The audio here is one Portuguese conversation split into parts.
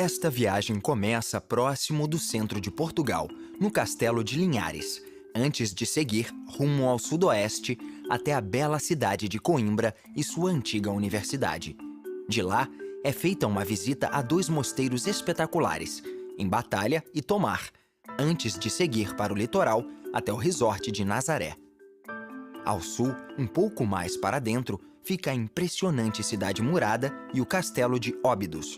Esta viagem começa próximo do centro de Portugal, no Castelo de Linhares, antes de seguir rumo ao sudoeste até a bela cidade de Coimbra e sua antiga universidade. De lá, é feita uma visita a dois mosteiros espetaculares, em Batalha e Tomar, antes de seguir para o litoral até o resort de Nazaré. Ao sul, um pouco mais para dentro, fica a impressionante cidade murada e o castelo de Óbidos.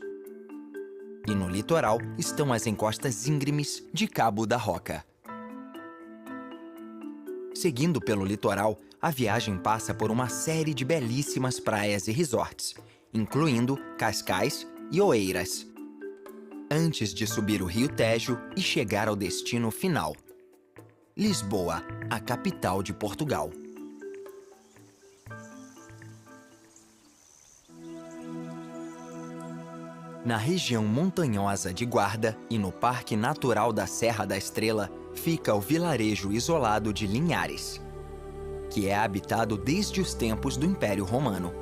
E no litoral estão as encostas íngremes de Cabo da Roca. Seguindo pelo litoral, a viagem passa por uma série de belíssimas praias e resorts, incluindo Cascais e Oeiras, antes de subir o Rio Tejo e chegar ao destino final: Lisboa, a capital de Portugal. Na região montanhosa de Guarda e no Parque Natural da Serra da Estrela, fica o vilarejo isolado de Linhares, que é habitado desde os tempos do Império Romano.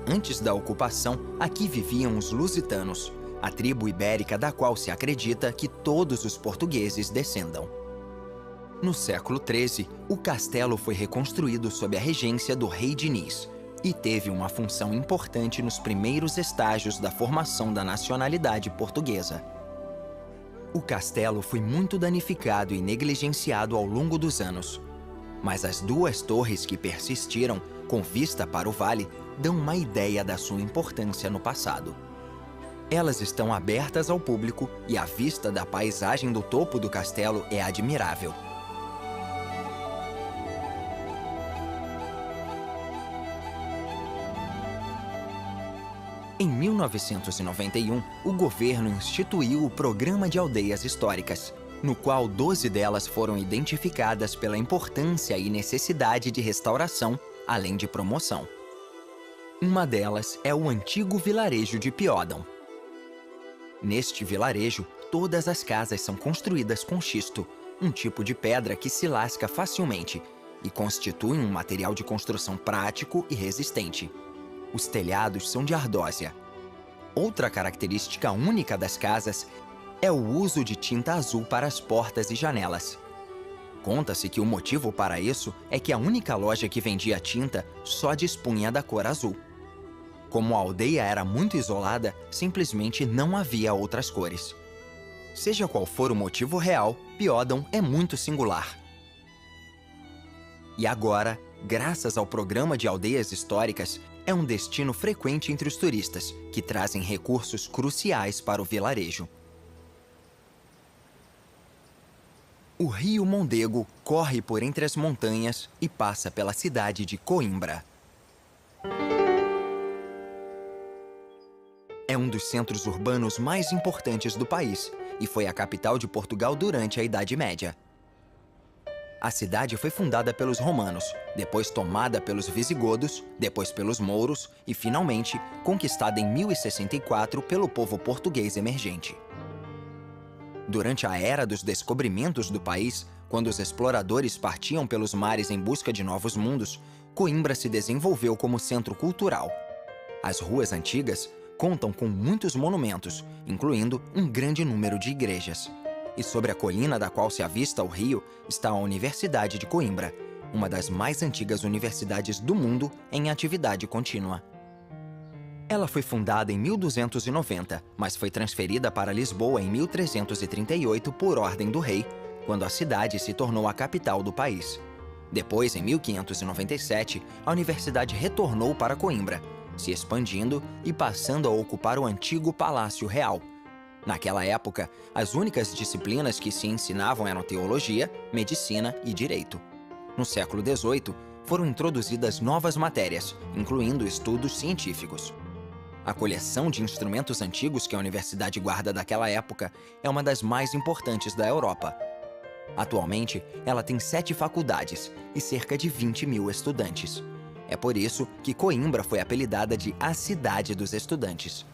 Antes da ocupação, aqui viviam os lusitanos, a tribo ibérica da qual se acredita que todos os portugueses descendam. No século XIII, o castelo foi reconstruído sob a regência do rei Diniz e teve uma função importante nos primeiros estágios da formação da nacionalidade portuguesa. O castelo foi muito danificado e negligenciado ao longo dos anos, mas as duas torres que persistiram, com vista para o vale, dão uma ideia da sua importância no passado. Elas estão abertas ao público e a vista da paisagem do topo do castelo é admirável. Em 1991, o governo instituiu o Programa de Aldeias Históricas, no qual 12 delas foram identificadas pela importância e necessidade de restauração, além de promoção. Uma delas é o antigo vilarejo de Piódão. Neste vilarejo, todas as casas são construídas com xisto, um tipo de pedra que se lasca facilmente e constitui um material de construção prático e resistente. Os telhados são de ardósia. Outra característica única das casas é o uso de tinta azul para as portas e janelas. Conta-se que o motivo para isso é que a única loja que vendia tinta só dispunha da cor azul. Como a aldeia era muito isolada, simplesmente não havia outras cores. Seja qual for o motivo real, Piódão é muito singular. E agora, graças ao Programa de Aldeias Históricas, é um destino frequente entre os turistas, que trazem recursos cruciais para o vilarejo. O rio Mondego corre por entre as montanhas e passa pela cidade de Coimbra. É um dos centros urbanos mais importantes do país e foi a capital de Portugal durante a Idade Média. A cidade foi fundada pelos romanos, depois tomada pelos visigodos, depois pelos mouros e, finalmente, conquistada em 1064 pelo povo português emergente. Durante a era dos descobrimentos do país, quando os exploradores partiam pelos mares em busca de novos mundos, Coimbra se desenvolveu como centro cultural. As ruas antigas contam com muitos monumentos, incluindo um grande número de igrejas. E sobre a colina da qual se avista o rio está a Universidade de Coimbra, uma das mais antigas universidades do mundo em atividade contínua. Ela foi fundada em 1290, mas foi transferida para Lisboa em 1338 por ordem do rei, quando a cidade se tornou a capital do país. Depois, em 1597, a universidade retornou para Coimbra, se expandindo e passando a ocupar o antigo Palácio Real. Naquela época, as únicas disciplinas que se ensinavam eram teologia, medicina e direito. No século XVIII, foram introduzidas novas matérias, incluindo estudos científicos. A coleção de instrumentos antigos que a universidade guarda daquela época é uma das mais importantes da Europa. Atualmente, ela tem 7 faculdades e cerca de 20.000 estudantes. É por isso que Coimbra foi apelidada de a Cidade dos Estudantes.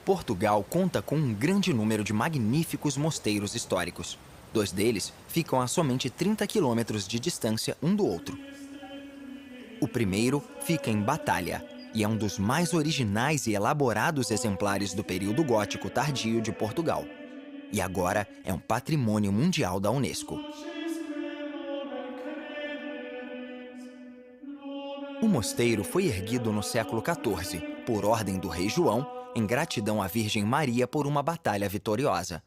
Portugal conta com um grande número de magníficos mosteiros históricos. 2 deles ficam a somente 30 quilômetros de distância um do outro. O primeiro fica em Batalha, e é um dos mais originais e elaborados exemplares do período gótico tardio de Portugal. E agora é um patrimônio mundial da Unesco. O mosteiro foi erguido no século XIV, por ordem do rei João, em gratidão à Virgem Maria por uma batalha vitoriosa.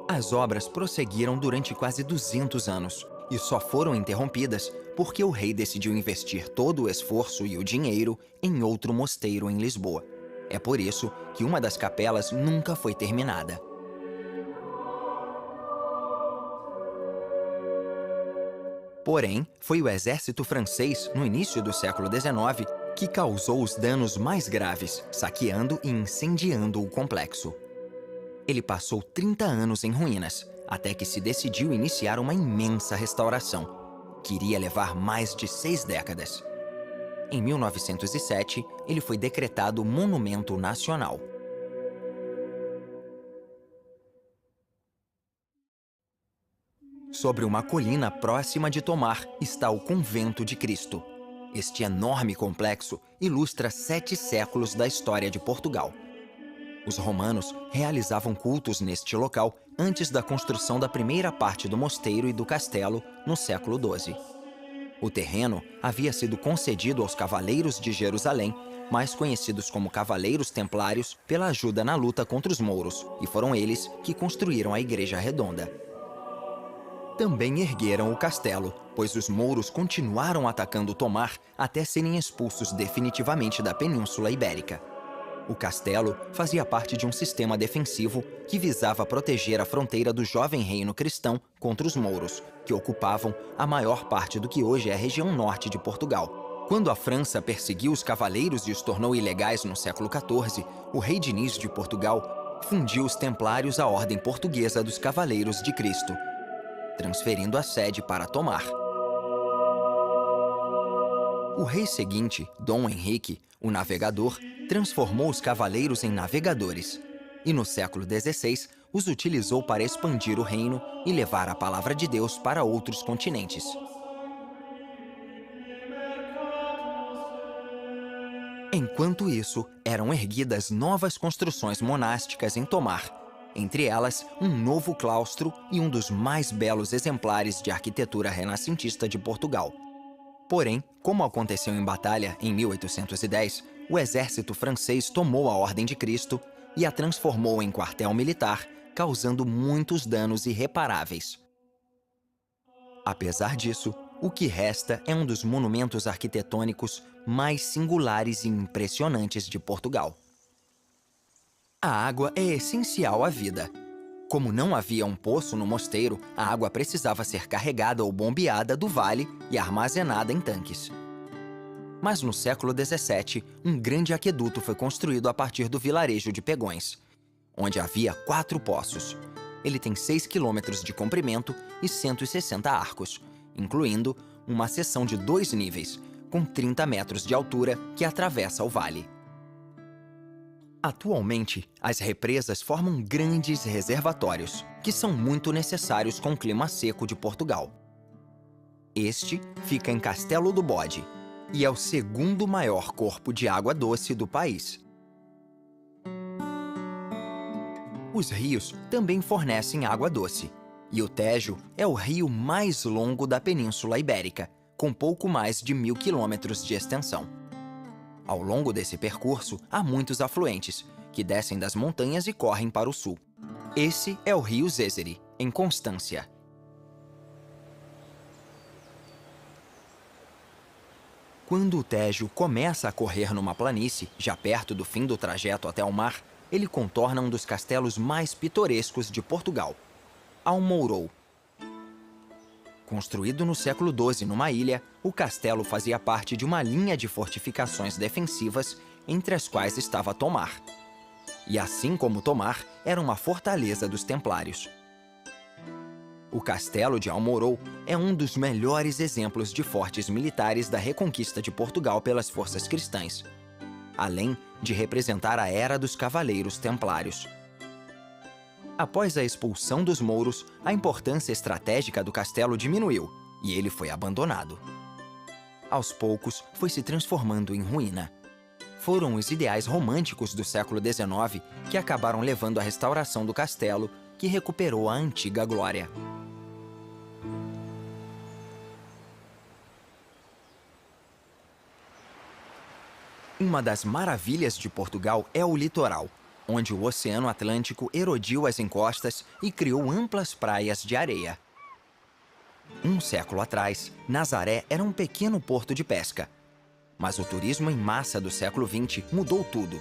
As obras prosseguiram durante quase 200 anos e só foram interrompidas porque o rei decidiu investir todo o esforço e o dinheiro em outro mosteiro em Lisboa. É por isso que uma das capelas nunca foi terminada. Porém, foi o exército francês, no início do século XIX, que causou os danos mais graves, saqueando e incendiando o complexo. Ele passou 30 anos em ruínas, até que se decidiu iniciar uma imensa restauração, que iria levar mais de 6 décadas. Em 1907, ele foi decretado Monumento Nacional. Sobre uma colina próxima de Tomar está o Convento de Cristo. Este enorme complexo ilustra 7 séculos da história de Portugal. Os romanos realizavam cultos neste local antes da construção da primeira parte do mosteiro e do castelo no século XII. O terreno havia sido concedido aos Cavaleiros de Jerusalém, mais conhecidos como Cavaleiros Templários, pela ajuda na luta contra os mouros, e foram eles que construíram a Igreja Redonda. Também ergueram o castelo, pois os mouros continuaram atacando Tomar até serem expulsos definitivamente da Península Ibérica. O castelo fazia parte de um sistema defensivo que visava proteger a fronteira do jovem reino cristão contra os mouros, que ocupavam a maior parte do que hoje é a região norte de Portugal. Quando a França perseguiu os cavaleiros e os tornou ilegais no século XIV, o rei Diniz de Portugal fundiu os templários à Ordem Portuguesa dos Cavaleiros de Cristo, transferindo a sede para Tomar. O rei seguinte, Dom Henrique, o Navegador, transformou os cavaleiros em navegadores e, no século XVI, os utilizou para expandir o reino e levar a palavra de Deus para outros continentes. Enquanto isso, eram erguidas novas construções monásticas em Tomar, entre elas um novo claustro e um dos mais belos exemplares de arquitetura renascentista de Portugal. Porém, como aconteceu em batalha em 1810, o exército francês tomou a Ordem de Cristo e a transformou em quartel militar, causando muitos danos irreparáveis. Apesar disso, o que resta é um dos monumentos arquitetônicos mais singulares e impressionantes de Portugal. A água é essencial à vida. Como não havia um poço no mosteiro, a água precisava ser carregada ou bombeada do vale e armazenada em tanques. Mas no século XVII, um grande aqueduto foi construído a partir do vilarejo de Pegões, onde havia 4 poços. Ele tem 6 quilômetros de comprimento e 160 arcos, incluindo uma seção de 2 níveis, com 30 metros de altura, que atravessa o vale. Atualmente, as represas formam grandes reservatórios, que são muito necessários com o clima seco de Portugal. Este fica em Castelo do Bode e é o segundo maior corpo de água doce do país. Os rios também fornecem água doce, e o Tejo é o rio mais longo da Península Ibérica, com pouco mais de 1.000 quilômetros de extensão. Ao longo desse percurso, há muitos afluentes, que descem das montanhas e correm para o sul. Esse é o rio Zézere, em Constância. Quando o Tejo começa a correr numa planície, já perto do fim do trajeto até o mar, ele contorna um dos castelos mais pitorescos de Portugal, Almourou. Construído no século XII numa ilha, o castelo fazia parte de uma linha de fortificações defensivas, entre as quais estava Tomar. E assim como Tomar, era uma fortaleza dos templários. O castelo de Almourou é um dos melhores exemplos de fortes militares da reconquista de Portugal pelas forças cristãs, além de representar a era dos cavaleiros templários. Após a expulsão dos mouros, a importância estratégica do castelo diminuiu e ele foi abandonado. Aos poucos, foi se transformando em ruína. Foram os ideais românticos do século XIX que acabaram levando à restauração do castelo, que recuperou a antiga glória. Uma das maravilhas de Portugal é o litoral, onde o Oceano Atlântico erodiu as encostas e criou amplas praias de areia. Um século atrás, Nazaré era um pequeno porto de pesca. Mas o turismo em massa do século XX mudou tudo,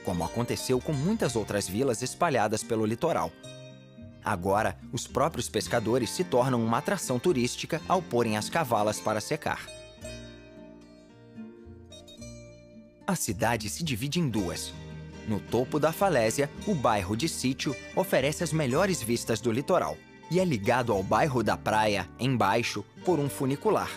como aconteceu com muitas outras vilas espalhadas pelo litoral. Agora, os próprios pescadores se tornam uma atração turística ao porem as cavalas para secar. A cidade se divide em duas. No topo da falésia, o bairro de Sítio oferece as melhores vistas do litoral e é ligado ao bairro da Praia, embaixo, por um funicular.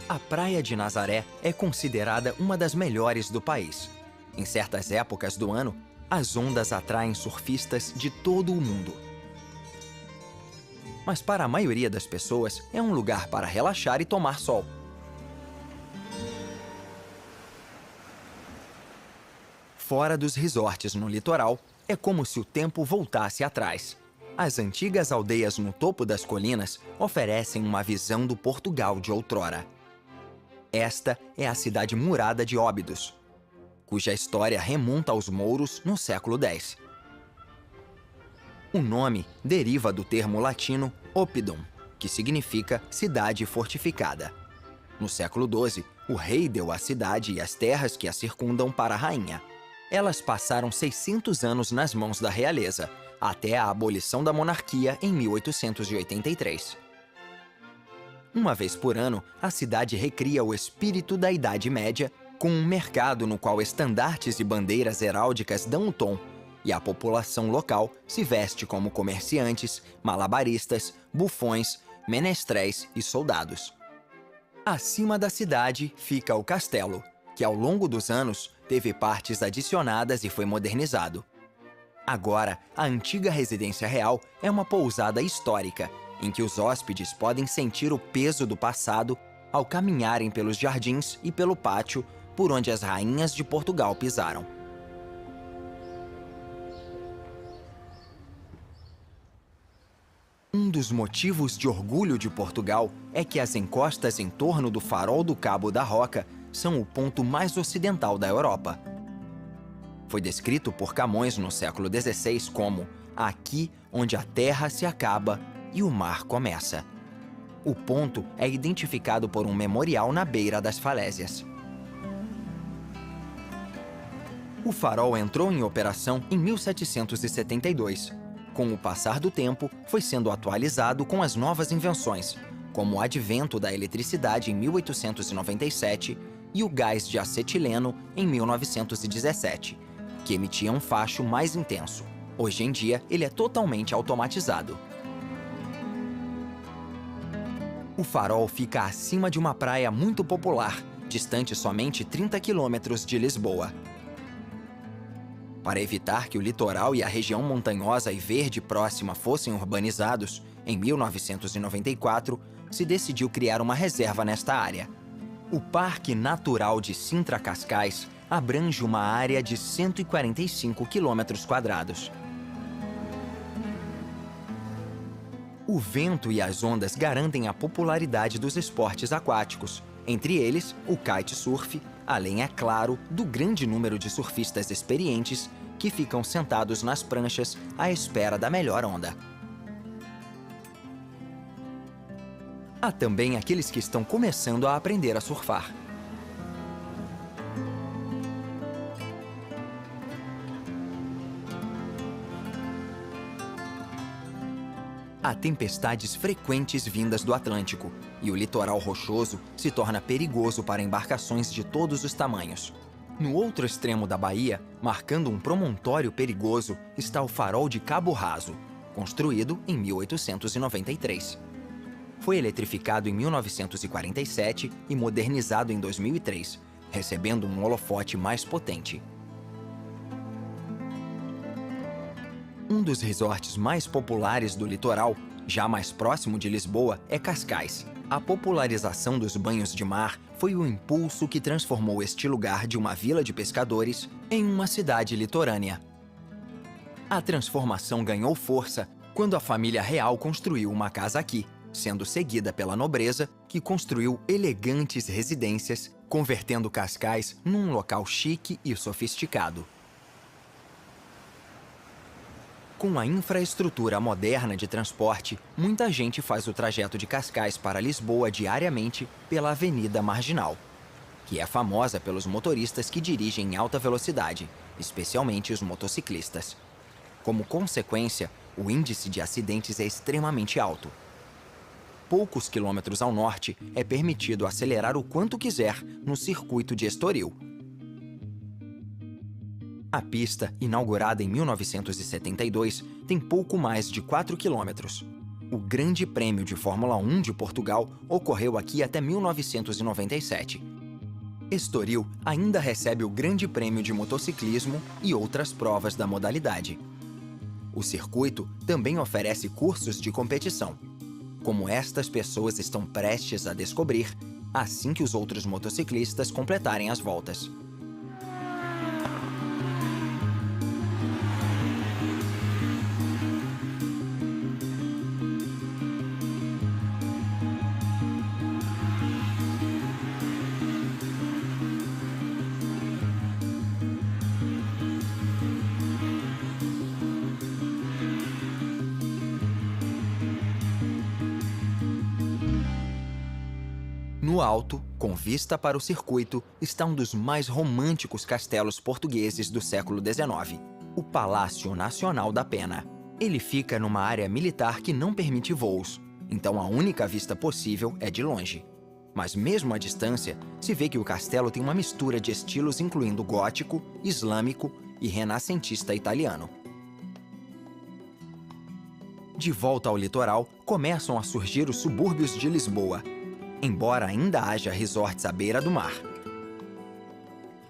A Praia de Nazaré é considerada uma das melhores do país. Em certas épocas do ano, as ondas atraem surfistas de todo o mundo. Mas para a maioria das pessoas, é um lugar para relaxar e tomar sol. Fora dos resorts no litoral, é como se o tempo voltasse atrás. As antigas aldeias no topo das colinas oferecem uma visão do Portugal de outrora. Esta é a cidade murada de Óbidos, cuja história remonta aos mouros no século X. O nome deriva do termo latino Oppidum, que significa cidade fortificada. No século XII, o rei deu a cidade e as terras que a circundam para a rainha. Elas passaram 600 anos nas mãos da realeza, até a abolição da monarquia em 1883. Uma vez por ano, a cidade recria o espírito da Idade Média, com um mercado no qual estandartes e bandeiras heráldicas dão o tom, e a população local se veste como comerciantes, malabaristas, bufões, menestréis e soldados. Acima da cidade fica o castelo, que ao longo dos anos teve partes adicionadas e foi modernizado. Agora, a antiga residência real é uma pousada histórica, em que os hóspedes podem sentir o peso do passado ao caminharem pelos jardins e pelo pátio por onde as rainhas de Portugal pisaram. Um dos motivos de orgulho de Portugal é que as encostas em torno do Farol do Cabo da Roca são o ponto mais ocidental da Europa. Foi descrito por Camões no século XVI como aqui onde a terra se acaba e o mar começa. O ponto é identificado por um memorial na beira das falésias. O farol entrou em operação em 1772. Com o passar do tempo, foi sendo atualizado com as novas invenções, como o advento da eletricidade em 1897 e o gás de acetileno em 1917, que emitia um facho mais intenso. Hoje em dia, ele é totalmente automatizado. O farol fica acima de uma praia muito popular, distante somente 30 quilômetros de Lisboa. Para evitar que o litoral e a região montanhosa e verde próxima fossem urbanizados, em 1994, se decidiu criar uma reserva nesta área. O Parque Natural de Sintra-Cascais abrange uma área de 145 quilômetros quadrados. O vento e as ondas garantem a popularidade dos esportes aquáticos, entre eles o kitesurf, além, é claro, do grande número de surfistas experientes que ficam sentados nas pranchas à espera da melhor onda. Há também aqueles que estão começando a aprender a surfar. Há tempestades frequentes vindas do Atlântico, e o litoral rochoso se torna perigoso para embarcações de todos os tamanhos. No outro extremo da baía, marcando um promontório perigoso, está o Farol de Cabo Raso, construído em 1893. Foi eletrificado em 1947 e modernizado em 2003, recebendo um holofote mais potente. Um dos resorts mais populares do litoral, já mais próximo de Lisboa, é Cascais. A popularização dos banhos de mar foi o impulso que transformou este lugar de uma vila de pescadores em uma cidade litorânea. A transformação ganhou força quando a família real construiu uma casa aqui, sendo seguida pela nobreza, que construiu elegantes residências, convertendo Cascais num local chique e sofisticado. Com a infraestrutura moderna de transporte, muita gente faz o trajeto de Cascais para Lisboa diariamente pela Avenida Marginal, que é famosa pelos motoristas que dirigem em alta velocidade, especialmente os motociclistas. Como consequência, o índice de acidentes é extremamente alto. Poucos quilômetros ao norte, é permitido acelerar o quanto quiser no circuito de Estoril. A pista, inaugurada em 1972, tem pouco mais de 4 quilômetros. O Grande Prêmio de Fórmula 1 de Portugal ocorreu aqui até 1997. Estoril ainda recebe o Grande Prêmio de Motociclismo e outras provas da modalidade. O circuito também oferece cursos de competição, como estas pessoas estão prestes a descobrir assim que os outros motociclistas completarem as voltas. No alto, com vista para o circuito, está um dos mais românticos castelos portugueses do século XIX, o Palácio Nacional da Pena. Ele fica numa área militar que não permite voos, então a única vista possível é de longe. Mas mesmo à distância, se vê que o castelo tem uma mistura de estilos incluindo gótico, islâmico e renascentista italiano. De volta ao litoral, começam a surgir os subúrbios de Lisboa, embora ainda haja resorts à beira do mar.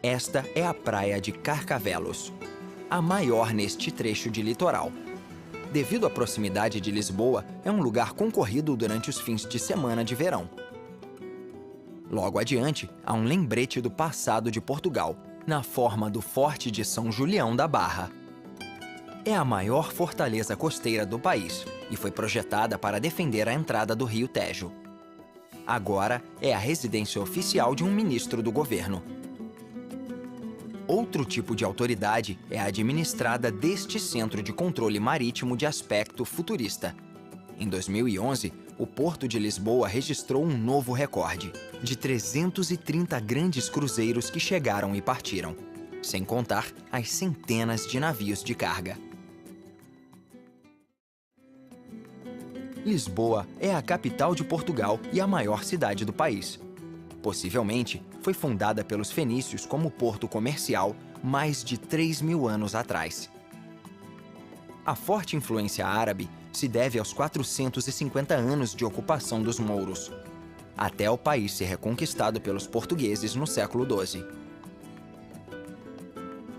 Esta é a praia de Carcavelos, a maior neste trecho de litoral. Devido à proximidade de Lisboa, é um lugar concorrido durante os fins de semana de verão. Logo adiante, há um lembrete do passado de Portugal, na forma do Forte de São Julião da Barra. É a maior fortaleza costeira do país e foi projetada para defender a entrada do rio Tejo. Agora é a residência oficial de um ministro do governo. Outro tipo de autoridade é administrada deste centro de controle marítimo de aspecto futurista. Em 2011, o Porto de Lisboa registrou um novo recorde, de 330 grandes cruzeiros que chegaram e partiram, sem contar as centenas de navios de carga. Lisboa é a capital de Portugal e a maior cidade do país. Possivelmente, foi fundada pelos fenícios como porto comercial mais de 3.000 anos atrás. A forte influência árabe se deve aos 450 anos de ocupação dos mouros, até o país ser reconquistado pelos portugueses no século XII.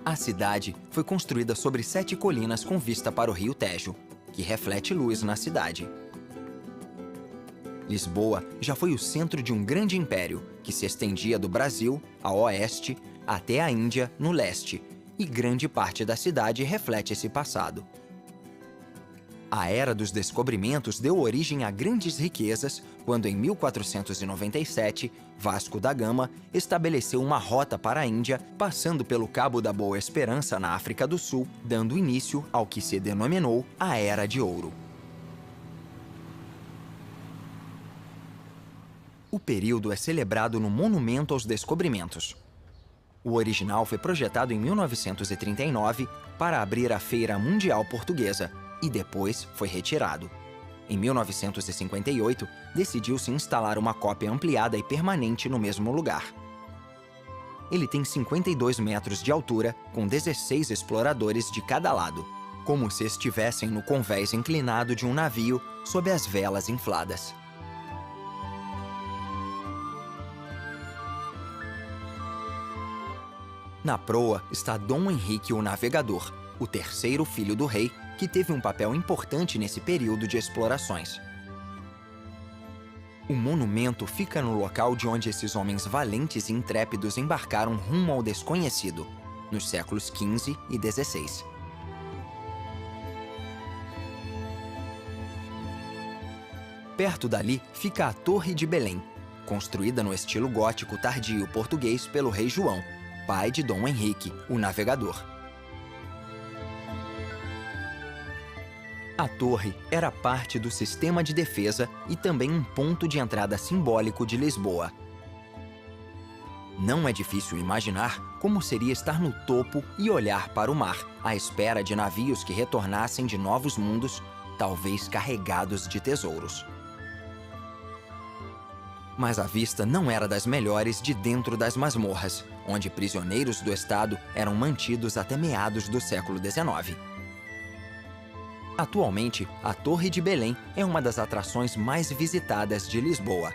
A cidade foi construída sobre 7 colinas com vista para o rio Tejo, que reflete luz na cidade. Lisboa já foi o centro de um grande império que se estendia do Brasil, a oeste, até a Índia, no leste, e grande parte da cidade reflete esse passado. A Era dos Descobrimentos deu origem a grandes riquezas quando, em 1497, Vasco da Gama estabeleceu uma rota para a Índia, passando pelo Cabo da Boa Esperança, na África do Sul, dando início ao que se denominou a Era de Ouro. O período é celebrado no Monumento aos Descobrimentos. O original foi projetado em 1939 para abrir a Feira Mundial Portuguesa e depois foi retirado. Em 1958, decidiu-se instalar uma cópia ampliada e permanente no mesmo lugar. Ele tem 52 metros de altura, com 16 exploradores de cada lado, como se estivessem no convés inclinado de um navio sob as velas infladas. Na proa está Dom Henrique o Navegador, o terceiro filho do rei, que teve um papel importante nesse período de explorações. O monumento fica no local de onde esses homens valentes e intrépidos embarcaram rumo ao desconhecido, nos séculos XV e XVI. Perto dali fica a Torre de Belém, construída no estilo gótico tardio português pelo rei João, pai de Dom Henrique, o Navegador. A torre era parte do sistema de defesa e também um ponto de entrada simbólico de Lisboa. Não é difícil imaginar como seria estar no topo e olhar para o mar, à espera de navios que retornassem de novos mundos, talvez carregados de tesouros. Mas a vista não era das melhores de dentro das masmorras, onde prisioneiros do Estado eram mantidos até meados do século XIX. Atualmente, a Torre de Belém é uma das atrações mais visitadas de Lisboa.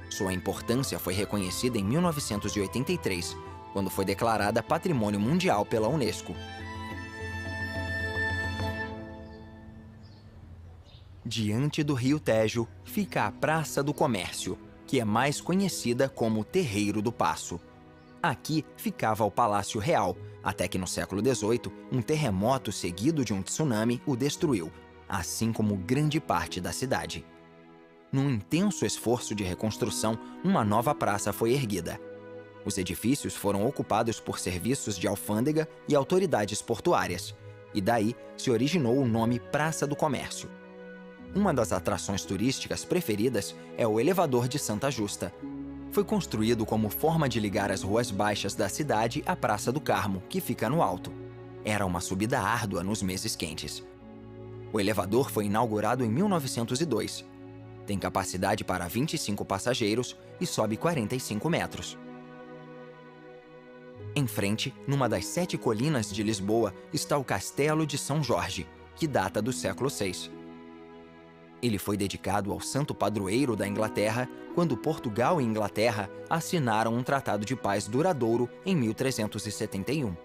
Sua importância foi reconhecida em 1983, quando foi declarada Patrimônio Mundial pela Unesco. Diante do Rio Tejo fica a Praça do Comércio, que é mais conhecida como Terreiro do Paço. Aqui ficava o Palácio Real, até que no século XVIII, um terremoto seguido de um tsunami o destruiu, assim como grande parte da cidade. Num intenso esforço de reconstrução, uma nova praça foi erguida. Os edifícios foram ocupados por serviços de alfândega e autoridades portuárias, e daí se originou o nome Praça do Comércio. Uma das atrações turísticas preferidas é o Elevador de Santa Justa. Foi construído como forma de ligar as ruas baixas da cidade à Praça do Carmo, que fica no alto. Era uma subida árdua nos meses quentes. O elevador foi inaugurado em 1902. Tem capacidade para 25 passageiros e sobe 45 metros. Em frente, numa das 7 colinas de Lisboa, está o Castelo de São Jorge, que data do século VI. Ele foi dedicado ao santo padroeiro da Inglaterra quando Portugal e Inglaterra assinaram um tratado de paz duradouro em 1371.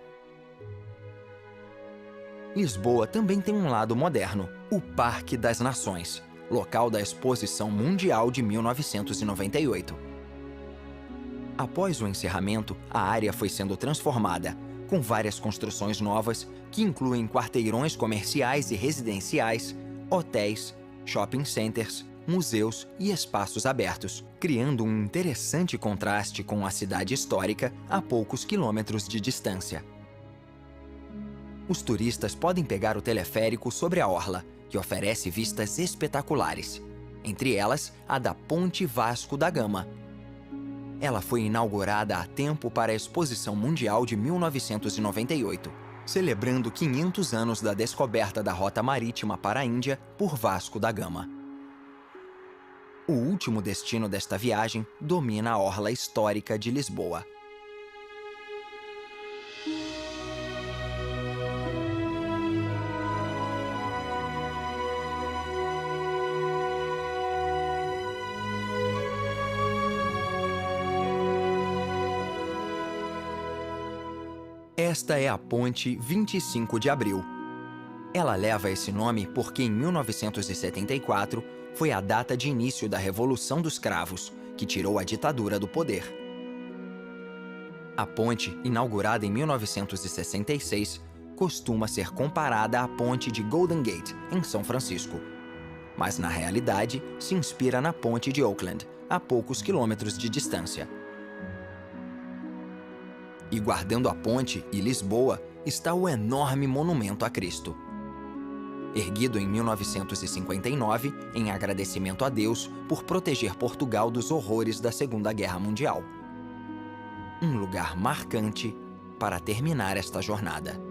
Lisboa também tem um lado moderno, o Parque das Nações, local da Exposição Mundial de 1998. Após o encerramento, a área foi sendo transformada, com várias construções novas que incluem quarteirões comerciais e residenciais, hotéis, shopping centers, museus e espaços abertos, criando um interessante contraste com a cidade histórica a poucos quilômetros de distância. Os turistas podem pegar o teleférico sobre a orla, que oferece vistas espetaculares, entre elas a da Ponte Vasco da Gama. Ela foi inaugurada a tempo para a Exposição Mundial de 1998, celebrando 500 anos da descoberta da rota marítima para a Índia por Vasco da Gama. O último destino desta viagem domina a orla histórica de Lisboa. Esta é a Ponte 25 de Abril. Ela leva esse nome porque em 1974 foi a data de início da Revolução dos Cravos, que tirou a ditadura do poder. A ponte, inaugurada em 1966, costuma ser comparada à ponte de Golden Gate, em São Francisco. Mas, na realidade, se inspira na ponte de Auckland, a poucos quilômetros de distância. E guardando a ponte e Lisboa está o enorme monumento a Cristo. Erguido em 1959, em agradecimento a Deus por proteger Portugal dos horrores da Segunda Guerra Mundial. Um lugar marcante para terminar esta jornada.